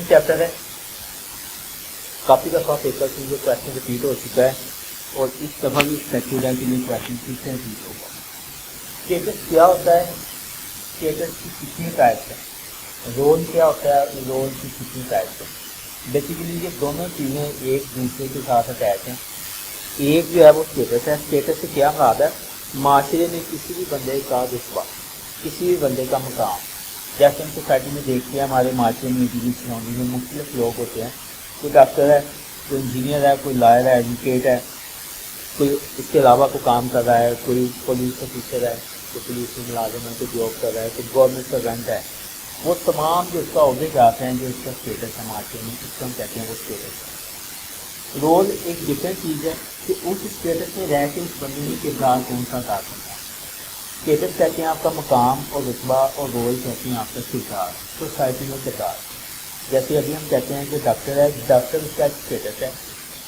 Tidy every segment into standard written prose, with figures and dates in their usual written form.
Chapter ہے, کافی دفعہ paper سے یہ کویشچن ریپیٹ ہو چکا ہے اور اس دفعہ بھی ایکسپیکٹڈ ہے کہ یہ کویشچن پھر سے ریپیٹ ہوگا. اسٹیٹس کیا ہوتا ہے, اسٹیٹس کی کتنی ٹائپس ہیں, رول کیا ہوتا ہے, رول کی کتنی ٹائپس ہیں. بیسیکلی یہ دونوں چیزیں ایک دوسرے کے ساتھ اٹیچ ہیں. ایک جو ہے وہ اسٹیٹس ہے. اسٹیٹس سے کیا مراد ہے, معاشرے میں کسی بھی بندے کا رتبہ, کسی بھی بندے کا مقام. جیسے ہم سوسائٹی میں دیکھتے ہیں ہمارے معاشرے میں سراؤنڈنگ میں مختلف لوگ ہوتے ہیں, کوئی ڈاکٹر ہے, کوئی انجینئر ہے, کوئی لائر ہے, ایڈوکیٹ ہے, کوئی اس کے علاوہ کوئی کام کر رہا ہے, کوئی پولیس آفیسر ہے, کوئی پولیس میں ملازم ہے, کوئی جاب کر رہا ہے, کوئی گورنمنٹ سروینٹ ہے. وہ تمام جو اس کا عہدے جاتے ہیں, جو اس کا اسٹیٹس ہے معاشرے میں, اس کو ہم کہتے ہیں وہ اسٹیٹس ہے. رول ایک ڈفرینٹ چیز ہے کہ اس اسٹیٹس میں رہ کے اس بندے نے کردار کون سا ادا کرنا ہے. اسٹیٹس کہتے ہیں آپ کا مقام اور رتبہ, اور رول کہتے ہیں آپ کا کردار, سوسائٹی میں کردار. جیسے ابھی ہم کہتے ہیں کہ ڈاکٹر ہے, ڈاکٹر اس کا ایک اسٹیٹس ہے,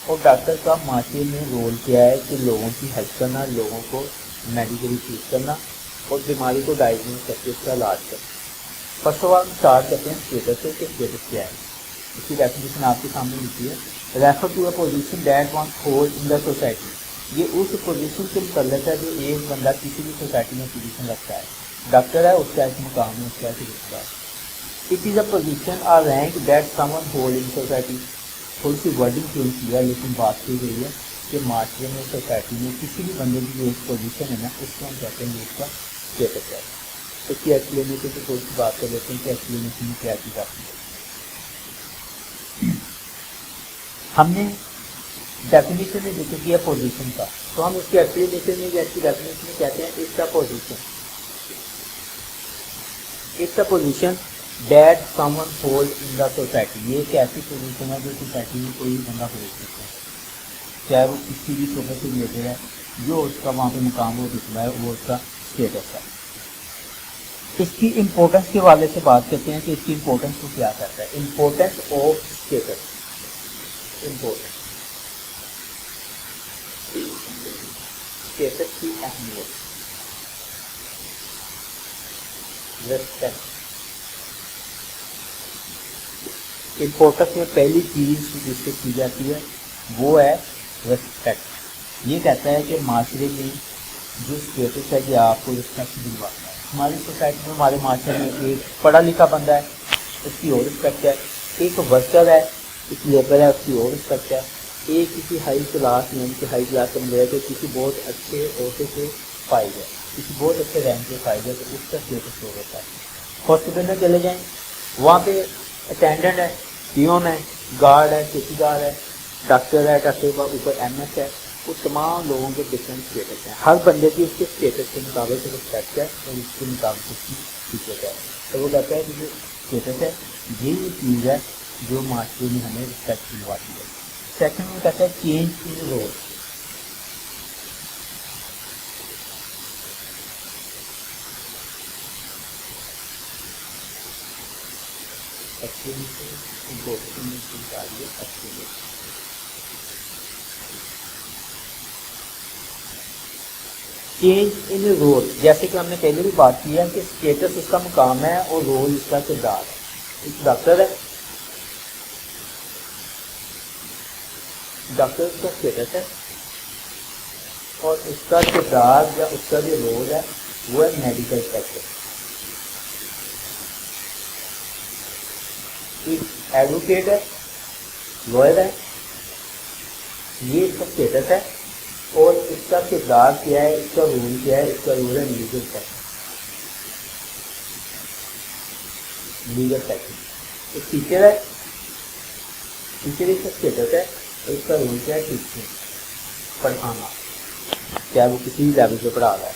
اور ڈاکٹر کا معاشرے میں رول کیا ہے کہ لوگوں کی ہیلپ کرنا, لوگوں کو میڈیکلی ٹریٹ کرنا اور بیماری کو ڈائگنوز کر کے اس کا علاج کرنا. فرسٹ آف آل اسٹارٹ کرتے ہیں اسٹیٹس سے کہ اسٹیٹس کیا ہے. اس کی ڈیفینیشن آپ کے سامنے لکھی ہے, refer to a position that one hold in the society. یہ اس پوزیشن سے متعلق ہے جو ایک بندہ کسی بھی سوسائٹی میں پوزیشن رکھتا ہے. ڈاکٹر ہے, اس کا ایک مقام ہے, اس کا ایک رتبہ ہے. اٹ از اے پوزیشن اور rank that someone hold in society. تھوڑی سی ورڈنگ چینج کی ہے, لیکن بات کی گئی ہے کہ معاشرے میں, سوسائٹی میں کسی بھی بندے کی جو ایک پوزیشن ہے نا, اس کو ہم کہتے ہیں اس کا اسٹیٹس ہے. اس کی ایکسپلینیشن سے تھوڑی سی بات کر لیتے ہیں کہ ایکسپلینیشن میں کیا کی جاتی ہے. ہم نے ڈیفینیشن میں ذکر کیا پوزیشن کا, تو ہم اس کی ایکسپلینیشن میں یا اس کی ڈیفینیشن میں کہتے ہیں it's a position. It's a position that someone hold in the society. یہ ایک ایسی پوزیشن ہے جو سوسائٹی میں کوئی بندہ ہو سکتا ہے, چاہے وہ کسی بھی شعبے سے ریلیٹڈ ہے. جو اس کا وہاں پہ مقام ہو رتبہ ہے, وہ اس کا اسٹیٹس ہے. اس کی امپورٹنس کے حوالے سے بات کرتے ہیں کہ اس کی امپورٹنس کو کیا کرتا ہے. Importance of status, importance status کی اہمیت, ریسپیکٹ. امپورٹنس میں پہلی چیز جس سے کی جاتی ہے وہ ہے ریسپیکٹ. یہ کہتا ہے کہ معاشرے میں جو اسٹیٹس ہے کہ آپ کو ریسپیکٹ دلواتا ہے. ہماری سوسائٹی میں, ہمارے معاشرے میں ایک پڑھا لکھا بندہ ہے, اس کی اور رسپیکٹ ہے. ایک ورکر ہے, ایک لیبر ہے, اس کی اور رسپیکٹ ہے. ایک کسی ہائی کلاس میں, کہ ہائی کلاس کا بندہ ہے, تو کسی بہت اچھے عہدے سے فائد ہے, کسی بہت اچھے رینک سے فائد ہے, تو اس کا اسٹیٹس ہو ہوتا ہے. ہاسپٹل میں چلے جائیں, وہاں پہ اٹینڈنٹ ہے, پیون ہے, گارڈ ہے, چوکیدار ہے, ڈاکٹر ہے, ڈاکٹر کا اوپر ایم ایس ہے. وہ تمام لوگوں کے ڈفرینٹ اسٹیٹس ہیں. ہر بندے کی اس کے اسٹیٹس کے مطابق رسپیکٹ ہے اور اس کے مطابق اس کی عزت ہے. تو وہ کہتا ہے کہ جو اسٹیٹس ہے یہ چیز ہے جو معاشرے میں ہمیں رسپیکٹ دلواتی ہے. سیکنڈ میں کہتا ہے change in role. Change in role, جیسے کہ ہم نے پہلے بھی بات کی ہے کہ اسٹیٹس اس کا مقام ہے اور رول اس کا کردار ہے. ایک ڈاکٹر ہے, ڈاکٹر اس کا اسٹیٹس ہے اور اس کا کردار یا اس کا جو رول ہے وہ ہے میڈیکل سیکٹر. ایک ایڈوکیٹ ہے, لائر ہے, یہ اس کا اسٹیٹس ہے اور اس کا کردار کیا ہے, اس کا رول کیا ہے, اس کا رول ہے لیگل سیکٹر. Legal sector. ایک ٹیچر ہے, ٹیچر اس کا اسٹیٹس ہے اور اس کا رول کیا ہے, ٹیچنگ, پڑھانا, چاہے وہ کسی بھی لیول پہ پڑھا رہا ہے.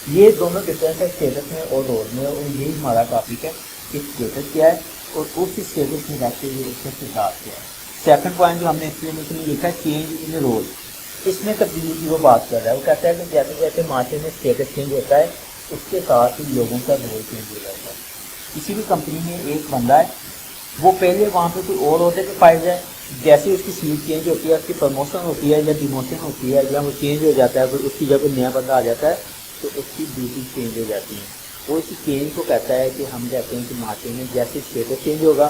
یہ دونوں ڈفرینس ہے اسٹیٹس میں اور رول میں, اور یہی ہمارا ٹاپک ہے کہ اسٹیٹس کیا ہے اور اس اسٹیٹس میں رہتے ہوئے اس کا کردار کیا ہے. سیکنڈ پوائنٹ جو ہم نے ایکسپلینیشن میں لکھا ہے چینج ان رول. اس میں تبدیلی کی وہ بات کر رہا ہے. وہ کہتا ہے کہ جیسے جیسے معاشرے میں اسٹیٹس چینج ہوتا ہے اس کے ساتھ ہی لوگوں کا رول چینج ہو جاتا ہے. کسی بھی کمپنی میں ایک بندہ ہے, وہ پہلے وہاں پہ کوئی اور عہدے پہ فائز ہے, جیسے اس کی سیٹ چینج ہوتی ہے, اس کی پروموشن ہوتی ہے یا ڈیموشن ہوتی ہے یا وہ چینج ہو جاتا ہے, پھر اس کی جب نیا بندہ آ جاتا ہے تو اس کی ڈیوٹی چینج ہو جاتی ہے. وہ اسی چینج کو کہتا ہے کہ ہم کہتے ہیں کہ معاشرے میں جیسے اسٹیٹس چینج ہوگا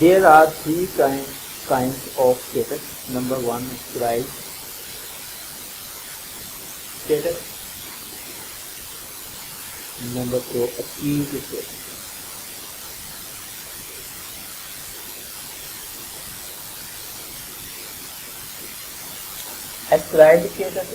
There are 3 kinds of status. Number 1, ascribed status. Number 2, achieved status. Ascribed status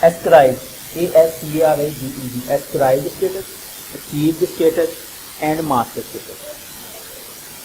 ascribed, ASCRIBED, ascribed status, achieved status and master status।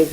1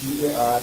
EARN,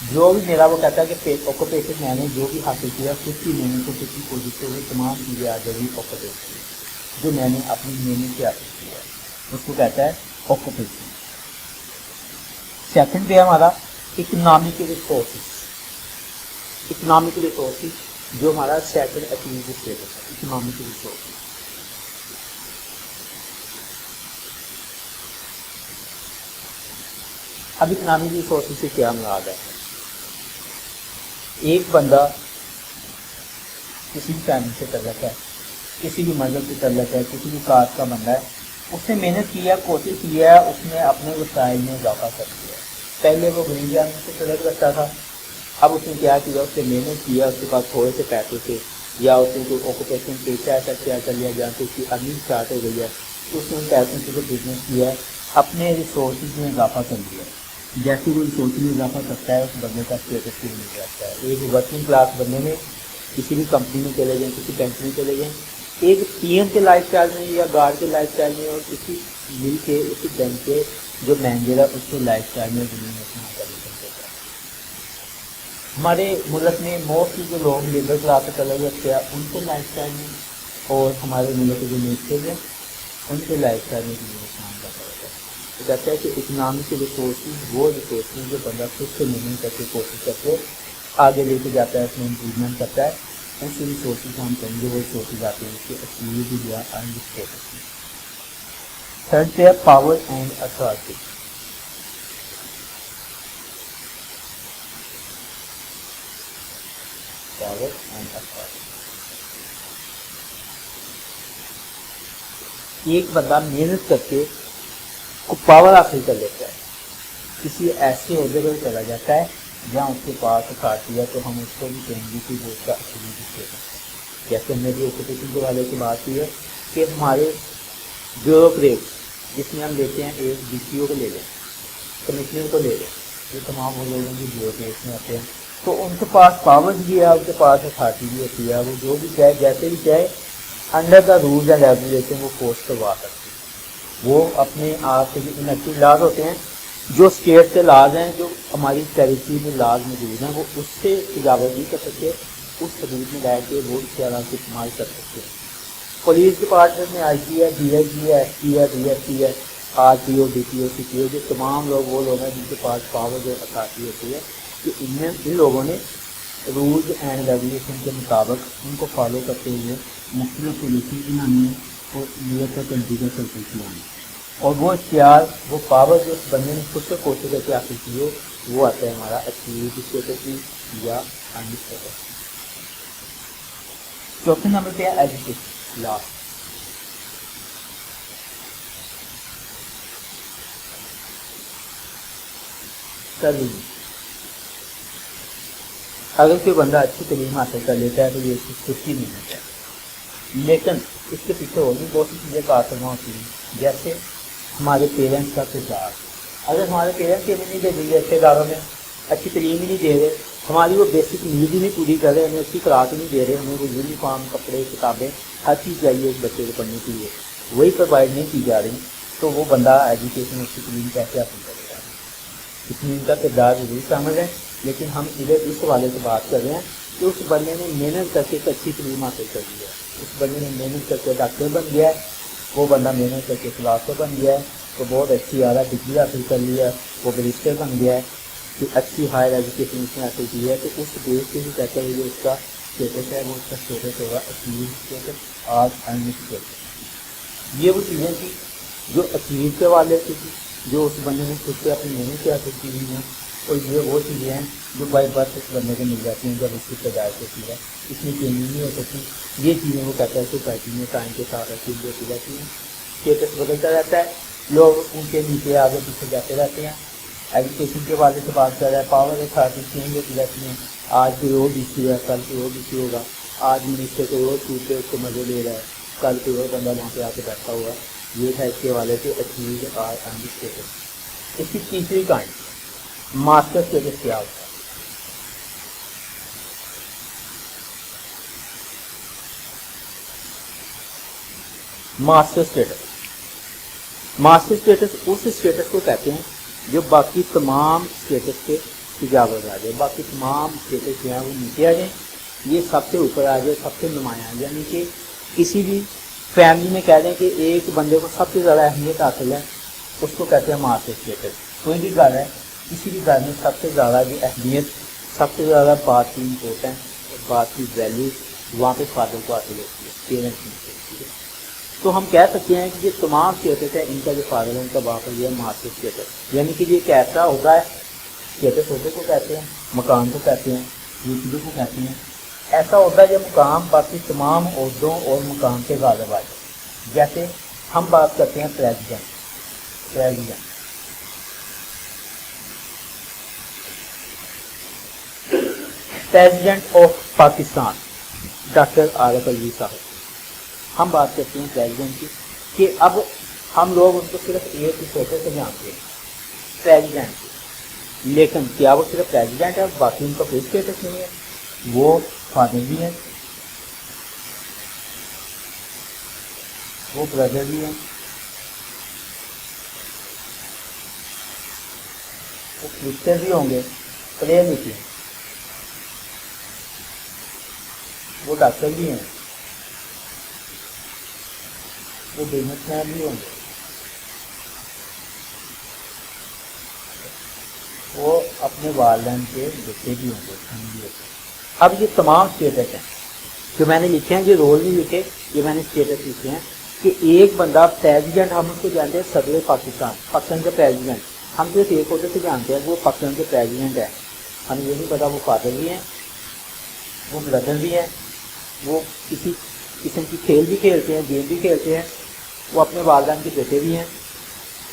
جو بھی میرا وہ کہتا ہے کہ آکوپیشن میں نے جو بھی حاصل کیا 50 محنت کو 50 پوزیٹ ہوئے تمام چیزیں آ جائیں گی آکوپیشن جو میں نے اپنی محنت سے حاصل کیا ہے اس کو کہتا ہے آکوپیشن. سیکنڈ پہ ہمارا اکنامک ریسورسز. اکنامک ریسورسز جو ہمارا سیکنڈ اچیو اسٹیٹس ہے اکنامک ریسورسز. اب اکنامک ریسورسز سے کیا مراد ہے؟ ایک بندہ کسی بھی فیملی سے تعلق ہے, کسی بھی مذہب سے تعلق ہے, کسی بھی کاسٹ کا بندہ ہے, اس نے محنت کی ہے, کوشش کی ہے, اس نے اپنے وسائل میں اضافہ کر دیا ہے. پہلے وہ غریب آدمی سے تعلق رکھتا تھا, اب اس نے کیا کیا, اس نے محنت کیا, اس کے پاس تھوڑے سے پیسے تھے یا اس نے کوئی آکوپیشن پیشہ ایسا کیا کر لیا جہاں سے اس کی ارننگ اسٹارٹ ہو گئی ہے, تو اس نے ان پیسوں سے جو بزنس کیا ہے اپنے ریسورسز میں اضافہ کر دیا ہے. جیسے وہ ریسورسز میں اضافہ کرتا ہے اس بندے کا اسٹیٹس بھی مل جاتا ہے. ایک ورکنگ کلاس بندے میں کسی بھی کمپنی میں چلے جائیں, کسی بینک میں چلے جائیں, ایک پی ایم کے لائف اسٹائل میں یا گارڈ کے لائف اسٹائل میں, اور کسی مل کے اسی بینک کے جو مینیجر ہے اس کے لائف اسٹائل میں دنیا میں اتنا کر سکتے ہیں. ہمارے ملک میں موسٹلی جو لوگ لیبر کلاس سے تعلق رکھتے ہیں ان کے لائف اسٹائل میں اور ہمارے ملک کے جو نیچر ہیں ان کے لائف اسٹائل میں دنیا میں کا فرق ہے. تو کہتا ہے کہ اکنامک ریسورسز وہ ریسورسز جو بندہ خود سے محنت کر کے کوشش کر کے آگے لے کے جاتا ہے, اس میں امپروومنٹ کرتا ہے, اس ریسورسز ہم کہیں گے وہ ریسورسز آتے ہیں اس کے اچیو یا ارنڈ اسٹیٹس میں. تھرڈ پہ ہے power and authority. Power and authority. ایک بندہ محنت کر کے پاور حاصل کر لیتا ہے, کسی ایسے عہدے پر چلا جاتا ہے جہاں اس کے پاس اتھارٹی ہے, تو ہم اس کو بھی کہیں گے کہ وہ اس کا اچیو اسٹیٹس ہے. جیسے ہم نے بھی آکوپیشن کے والے کی بات کی ہے کہ ہمارے بیوروکریٹ جس میں ہم لیتے ہیں ایک ڈی سی او کو لے لیں, کمشنر کو لے لیں, یہ تمام وہ لوگوں کی بیوروکریٹ میں آتے ہیں, تو ان کے پاس پاور بھی ہے, ان کے پاس اتھارٹی بھی ہوتی ہے, وہ جو بھی چاہے جیسے بھی چاہے under the rules and regulation وہ پوسٹ کروا سکتے ہیں. وہ اپنے آپ کے جو انیکٹو لاز ہوتے ہیں, جو اسٹیٹ کے لاز ہیں, جو ہماری ٹیریٹری میں لاز موجود ہیں, وہ اس سے تجاوز نہیں کر سکتے, اس حدود میں رہ کے وہ اختیارات کو استعمال کر سکتے ہیں. پولیس ڈپارٹمنٹ میں آئی جی ہے, ڈی ایس جی ہے, ایس پی ہے, ڈی ایس پی ہے, آر پی او, ڈی پی او, سی پی او, جو تمام لوگ وہ لوگ ہیں جن کے پاس پاور جو اتھارٹی ہوتی ہے, کہ ان لوگوں نے رولز اینڈ ریگولیشن کے مطابق ان کو فالو کرتے ہوئے مختلف پالیسی بنانی ہے اور یو کا کنٹری کا سرکل چلانا, اور وہ اختیار وہ پاور جو اس بندے نے خود سے کوشش کر کے حاصل کی ہو وہ آتا ہے ہمارا اچیو اسٹیٹس یا ارنڈ اسٹیٹس. چوتھے نمبر پہ ہے ایجوکیشن لا. تعلیم. اگر کوئی بندہ اچھی تعلیم حاصل کر لیتا ہے تو یہ اس کی خوشی نہیں ہوتا ہے, لیکن اس کے پیچھے اور بھی بہت سی چیزیں کار کرنا ہوتی ہیں, جیسے ہمارے پیرنٹس کا کردار. اگر ہمارے پیرنٹس یہ نہیں دے رہے, اچھے اداروں میں اچھی تعلیم ہی نہیں دے رہے, ہماری وہ بیسک نیڈ ہی نہیں پوری کر رہے, ہمیں اچھی خوراک نہیں دے رہے, ہمیں وہ یونیفارم, کپڑے, کتابیں, ہر چیز چاہیے ایک بچے کو پڑھنے کے لیے, وہی پرووائڈ نہیں کی جا رہی, تو وہ بندہ ایجوکیشن اچھی تعلیم کیسے حاصل کرے گا؟ اس میں ان کا کردار ضرور شامل ہے, لیکن ہم ادھر اس حوالے سے بات کر رہے ہیں کہ اس بندے نے محنت کر کے ایک اچھی تعلیم حاصل کر لی ہے, اس بندے نے محنت کر کے ڈاکٹر بن گیا ہے, وہ بندہ محنت کر کے فلاسفر بن گیا ہے, تو بہت اچھی اعلیٰ ڈگری حاصل کر لی ہے, وہ بیرسٹر بن گیا ہے, کہ اچھی ہائر ایجوکیشن اس نے حاصل کی ہے, تو اس بیس کے بھی کہتے ہیں جو اس کا اسٹیٹس ہے وہ اس کا اسٹیٹس ہوگا اچیو اسٹیٹس اور ارنڈ اسٹیٹس. یہ وہ چیزیں تھیں جو اچیو کے والے سے تھی, جو اس بندے نے خود سے اپنی محنت سے حاصل کی ہوئی ہیں, اور یہ وہ چیزیں ہیں جو بائی برتھ اس بندے کو مل جاتی ہیں جب اس کی پیدائش ہوتی ہے, اس میں چینج نہیں ہو سکتی. یہ چیزیں وہ کہتا ہے سوسائٹی میں ٹائم کے ساتھ چینج ہوتی رہتی ہیں, اسٹیٹس بدلتا رہتا ہے, لوگ ان کے نیچے آگے پیچھے جاتے رہتے ہیں. ایجوکیشن کے والے سے بات کر رہا ہے, پاور اتھارٹی چینج ہوتی رہتی ہیں, آج کوئی اور ڈی سی ہے, کل کوئی اور ڈی سی ہوگا, آج منسٹر کوئی اور سوٹ پہ اس کو مزے لے رہا ہے, کل کوئی اور بندہ وہاں پہ آ کے بیٹھا ہوا. یہ تھا اس کے والے سے اچیو اور ارنڈ اسٹیٹس. اس کی تیسری کہانی ماسٹر اسٹیٹس کیا ہوتا ہے. ماسٹر اسٹیٹس, ماسٹر اسٹیٹس اس اسٹیٹس کو کہتے ہیں جو باقی تمام اسٹیٹس کے تجاوز آ جائے، باقی تمام اسٹیٹس جو ہیں وہ نیچے آ جائیں، یہ سب سے اوپر آ جائے، سب سے نمایاں، یعنی کہ کسی بھی فیملی میں کہہ دیں کہ ایک بندے کو سب سے زیادہ اہمیت حاصل ہے، اس کو کہتے ہیں ماسٹر اسٹیٹس۔ کوئی بھی گھر ہے، کسی بھی گھر میں سب سے زیادہ جو اہمیت، سب سے زیادہ بات کی امپورٹنس اور بات کی ویلیو وہاں پہ فادر کو حاصل ہوتی ہے، پیرنٹس میں ہوتی ہے۔ تو ہم کہہ سکتے ہیں کہ یہ تمام اسٹیٹس ہے، ان کا جو فادر ہے ان کا باپ ہے، یہ ماسٹر اسٹیٹس، یعنی کہ یہ ایک ایسا ہوتا ہے، اسٹیٹس ہوتے کو کہتے ہیں، مقام کو کہتے ہیں، رتبے کو کہتے ہیں، ایسا ہوتا ہے جو مقام باقی تمام عہدوں اور مقام کے غالب آ جائے۔ جیسے ہم بات کرتے ہیں president, president of Pakistan doctor Arif Alvi صاحب، ہم بات کرتے ہیں پریزیڈنٹ کی، کہ اب ہم لوگ ان کو صرف ایک ہی چھوٹے سے جانتے ہیں، پریزیڈنٹ، لیکن کیا وہ صرف پریزیڈنٹ ہے، باقی ان کا کوئی اسٹیٹس نہیں ہے؟ وہ فادر بھی ہیں، وہ برادر بھی ہیں، وہ کرسچن بھی ہوں گے، پڑھے لکھے ہیں، وہ ڈاکٹر بھی ہیں، وہ بزنس مین بھی ہوں گے، وہ اپنے والدین کے بیٹے بھی ہوں گے۔ اب یہ تمام اسٹیٹس ہیں جو میں نے لکھے ہیں، یہ رول نہیں لکھے، یہ میں نے اسٹیٹس لکھے ہیں کہ ایک بندہ پریزیڈنٹ، ہم اس کو جانتے ہیں صدر پاکستان، پاکستان کا پریزیڈنٹ، ہم صرف ایک عہدے سے جانتے ہیں، وہ پاکستان کے پریزیڈنٹ ہیں، ہمیں یہ نہیں پتا وہ فادر بھی ہیں، وہ بردر بھی ہیں، وہ کسی قسم کی کھیل بھی کھیلتے ہیں، گیم بھی کھیلتے ہیں، وہ اپنے والدین کے بیٹے بھی ہیں،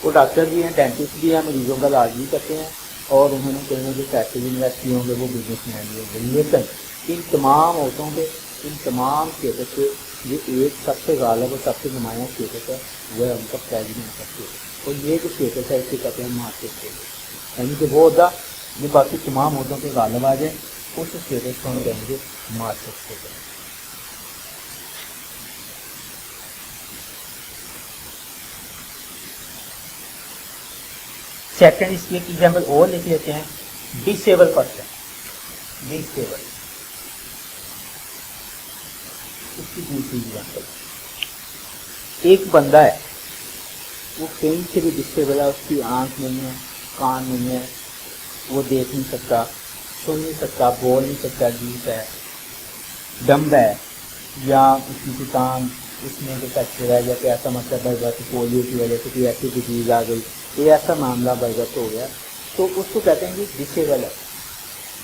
وہ ڈاکٹر بھی ہیں، ڈینٹسٹ بھی ہیں، مریضوں کا علاج بھی کرتے ہیں، اور انہوں نے کہیں جو پیسے بھی انویسٹ کیے ہوں گے، وہ بزنس مین بھی ہوں گے۔ لیکن ان تمام عہدوں پہ، ان تمام اسٹیٹس پہ یہ ایک سب سے غالب اور سب سے نمایاں اسٹیٹس ہے، وہ ہے ان کا پریزیڈنٹ کا اسٹیٹس، اور یہ جو اسٹیٹس ہے اس کو کہتے ہیں ماسٹر اسٹیٹس، یعنی کہ وہ عہدہ جو باقی تمام عہدوں پہ غالب آ جائے، اس اسٹیٹس کو ہم کہیں گے ماسٹر اسٹیٹس۔ سیکنڈ اس کی ایک ایگزامپل اور لکھ لیتے ہیں، ڈسیبل پرسن، ڈسیبل، اس کی دوسری ایگزامپل، ایک بندہ ہے، وہ کہیں سے بھی ڈسیبل ہے، اس کی آنکھ نہیں ہے، کان نہیں ہے، وہ دیکھ نہیں سکتا، سن نہیں سکتا، بول نہیں سکتا، ڈیف ہے، ڈمب ہے، یا اس کی ٹانگ اس میں کوئی فریکچر ہے، یا کوئی ایسا مسئلہ بڑھ گیا کہ پولیو کی وجہ سے کوئی ایسی ڈیزیز آ گئی، یہ ایسا معاملہ برگت ہو گیا، تو اس کو کہتے ہیں کہ ڈسیبل ہے۔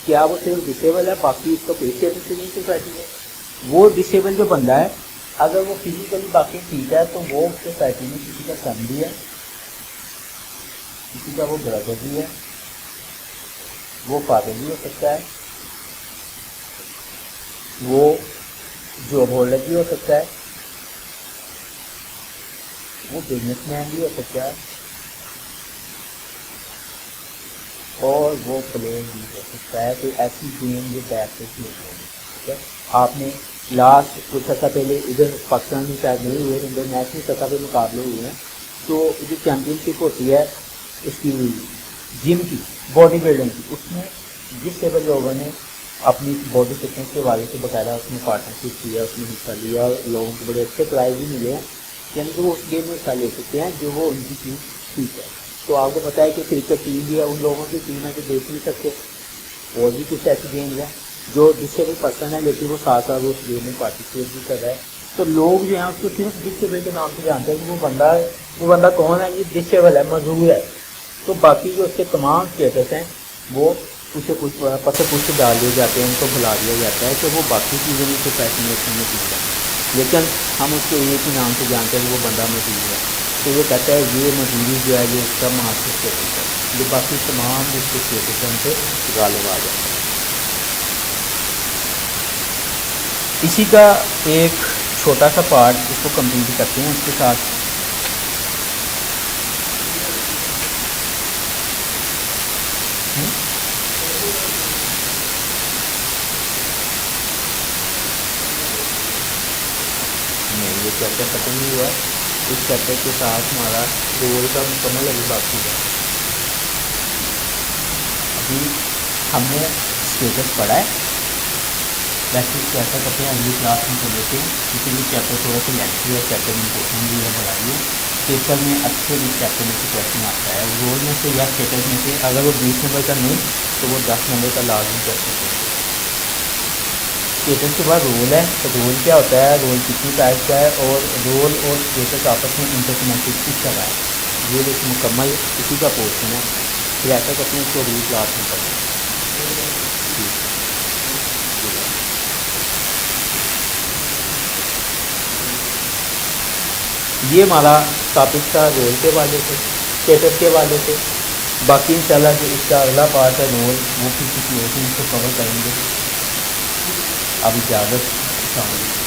کیا وہ صرف ڈسیبل ہے، باقی اس کا کوئی اسٹیٹس نہیں سوسائٹی میں؟ وہ ڈسیبل جو بندہ ہے، اگر وہ فزیکلی باقی ٹھیک ہے، تو وہ سوسائٹی میں کسی کا سن بھی ہے، کسی کا وہ برادر بھی ہے، وہ فادر بھی ہو سکتا ہے، وہ جاب ہولڈر بھی ہو سکتا ہے، وہ بزنس مین بھی ہو سکتا ہے، اور وہ پلیئر بھی ہو سکتا ہے، کوئی ایسی گیم جو بیک سے کھیل رہی ہے۔ ٹھیک ہے، آپ نے لاسٹ کچھ عرصہ پہلے ادھر پاکستان میں شاید نہیں ہوئے، انٹرنیشنل سطح پہ مقابلے ہوئے ہیں، تو جو چیمپئن شپ ہوتی ہے اس کی جم کی، باڈی بلڈنگ کی، اس میں ڈسیبل لوگوں نے اپنی باڈی فٹنس کے حوالے سے باقاعدہ اس میں پارٹنرشپ کیا، اس میں حصہ لیا، اور لوگوں کو بڑے اچھے پرائز بھی ملے ہیں، یعنی کہ وہ اس گیم میں حصہ لے سکتے ہیں جو وہ ان کی چیز ٹھیک ہے۔ تو آپ کو پتہ ہے کہ کرکٹ ٹیم بھی ہے، ان لوگوں کی ٹیم ہے جو دیکھ نہیں سکتے، اور بھی کچھ ایسی گیمز ہیں جو ڈسیبل پرسن ہے لیکن وہ ساتھ ساتھ اس گیم میں پارٹیسپیٹ بھی کر رہا ہے، تو لوگ جو ہیں اس کو صرف ڈسیبل کے نام سے جانتے ہیں کہ وہ بندہ کون ہے، یہ ڈسیبل ہے، معذور ہے، تو باقی جو اس کے تمام اسٹیٹس ہیں وہ اسے کچھ پتہ پوچھ ڈال دیے جاتے ہیں، ان کو بھلا دیا جاتا ہے کہ وہ باقی چیزوں میں سوسائٹی میں اپنے چیز ہے، لیکن ہم اس کو ایک ہی نام سے جانتے ہیں کہ وہ بندہ مزدور ہے، تو وہ کہتا ہے یہ مزدوری جو ہے یہ اس کا ماسٹر اسٹیٹس ہے، جو باقی تمام جو اس کے اسٹیٹس ہیں ان پہ غالب آ جاتا ہے۔ اسی کا ایک چھوٹا سا پارٹ اس کو کمپلیٹ کرتے ہیں اس کے ساتھ، نہیں یہ چیپٹر ختم نہیں ہوا، اس چیپٹر کے ساتھ ہمارا رول کا مکمل ابھی باقی ہے، ابھی ہم نے اسٹیٹس پڑھا ہے. ویسے کیسا کرتے ہیں اگلی کلاس میں کر لیتے ہیں کیونکہ یہ چیپٹر تھوڑا سا لینتھی ہے, چیپٹر امپورٹنٹ بھی ہے, پڑھائی ہے. پیپر میں اکثر اس چیپٹر میں سے کویشچن آتا ہے, رول میں سے یا اسٹیٹس میں سے. اگر وہ 20 نمبر کا نہیں تو وہ 10 نمبر کا لازمی کویشچن ہوتا ہے. اسٹیٹس کے بعد رول ہے, تو رول کیا ہوتا ہے, رول کتنی ٹائپ کا ہے, اور رول اور اسٹیٹس آپس میں انٹر کنیکٹڈ کس طرح ہے, یہ ایک مکمل اسی کا پورشن ہے. پھر ایسا کرتے ہیں اس کو اگلی کلاس میں کرتے ہیں. ٹھیک ہے. یہ ہمارا ٹاپک تھا رول کے حوالے سے, اسٹیٹس کے حوالے سے. باقی انشاءاللہ جو اس کا اگلا پارٹ ہے رول, وہ پھر کسی اور دن اس کو کور کریں گے. اب اجازت, السلام علیکم.